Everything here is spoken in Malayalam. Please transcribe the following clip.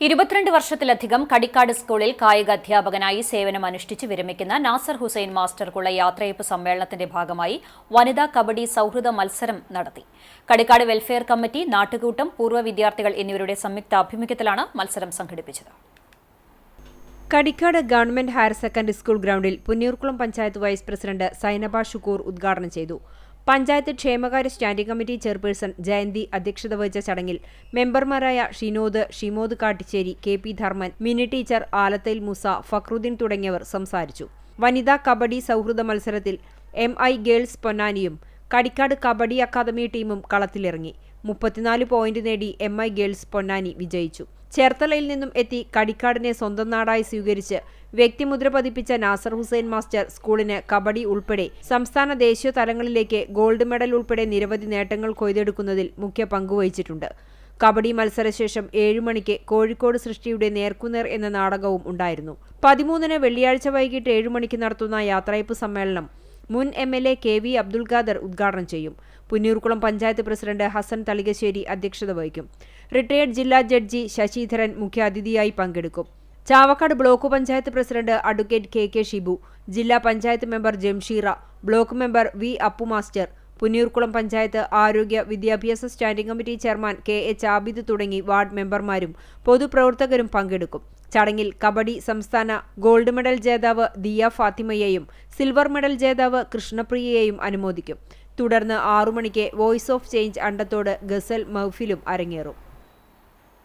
22 വർഷത്തിലധികം കടിക്കാട് സ്കൂളിൽ കായിക അധ്യാപകനായി സേവനമനുഷ്ഠിച്ച് വിരമിക്കുന്ന നാസർ ഹുസൈൻ മാസ്റ്റർക്കുള്ള യാത്രയയപ്പ് സമ്മേളനത്തിന്റെ ഭാഗമായി വനിതാ കബഡി സൗഹൃദ മത്സരം നടത്തി. കടിക്കാട് വെൽഫെയർ കമ്മിറ്റി, നാട്ടുകൂട്ടം, പൂർവ്വ വിദ്യാർത്ഥികൾ എന്നിവരുടെ സംയുക്ത ആഭിമുഖ്യത്തിലാണ് മത്സരം സംഘടിപ്പിച്ചത്. Kadikkad government higher secondary school ഗ്രൗണ്ടിൽ പുന്നയൂർക്കുളം പഞ്ചായത്ത് വൈസ് പ്രസിഡന്റ് സൈനബ ഷുക്കൂർ ഉദ്ഘാടനം ചെയ്തു. പഞ്ചായത്ത് ക്ഷേമകാര്യ സ്റ്റാൻഡിംഗ് കമ്മിറ്റി ചെയർപേഴ്സൺ ജയന്തി അധ്യക്ഷത വഹിച്ച ചടങ്ങിൽ മെമ്പർമാരായ Shimod Kattichery, K P Dharman, Mini teacher, Alathail Moosa, Fakruddin തുടങ്ങിയവർ സംസാരിച്ചു. വനിതാ കബഡി സൗഹൃദ മത്സരത്തിൽ MI ഗേൾസ് പൊന്നാനിയും കടിക്കാട് കബഡി അക്കാദമി ടീമും കളത്തിലിറങ്ങി. 34 പോയിന്റ് നേടി MI ഗേൾസ് പൊന്നാനി വിജയിച്ചു. ചേർത്തലയിൽ നിന്നും എത്തി കടിക്കാടിനെ സ്വന്തം നാടായി സ്വീകരിച്ച് വ്യക്തിമുദ്ര പതിപ്പിച്ച നാസർ ഹുസൈൻ മാസ്റ്റർ സ്കൂളിന് കബഡി ഉൾപ്പെടെ സംസ്ഥാന ദേശീയ തലങ്ങളിലേക്ക് ഗോൾഡ് മെഡൽ ഉൾപ്പെടെ നിരവധി നേട്ടങ്ങൾ കൊയ്തെടുക്കുന്നതിൽ മുഖ്യ പങ്കുവഹിച്ചിട്ടുണ്ട്. കബഡി മത്സരശേഷം 7 മണിക്ക് കോഴിക്കോട് സൃഷ്ടിയുടെ നേർക്കുനേർ എന്ന നാടകവും ഉണ്ടായിരുന്നു. 13-ന് വെള്ളിയാഴ്ച വൈകിട്ട് 7 മണിക്ക് നടത്തുന്ന യാത്രയയപ്പ് സമ്മേളനം മുൻ MLA KV അബ്ദുൽ ഖാദർ ഉദ്ഘാടനം ചെയ്യും. പുന്നയൂർക്കുളം പഞ്ചായത്ത് പ്രസിഡന്റ് ഹസൻ തളികശ്ശേരി അധ്യക്ഷത വഹിക്കും. റിട്ടയേർഡ് ജില്ലാ ജഡ്ജി ശശിധരൻ മുഖ്യാതിഥിയായി പങ്കെടുക്കും. Chavakkad block panchayat president advocate KK Shibu, ജില്ലാ panchayat member Jamsheera, block member V Appu master, Punnayurkulam panchayat ആരോഗ്യ വിദ്യാഭ്യാസ standing committee chairman KH Abid തുടങ്ങി വാർഡ് മെമ്പർമാരും പൊതുപ്രവർത്തകരും പങ്കെടുക്കും. ചടങ്ങിൽ കബഡി സംസ്ഥാന ഗോൾഡ് മെഡൽ ജേതാവ് ദിയ ഫാത്തിമയെയും സിൽവർ മെഡൽ ജേതാവ് കൃഷ്ണപ്രിയയെയും അനുമോദിക്കും. തുടർന്ന് 6 മണിക്ക് വോയിസ് ഓഫ് ചേഞ്ച് അണ്ടത്തോട് ഗസൽ മഹ്ഫിലും അരങ്ങേറും.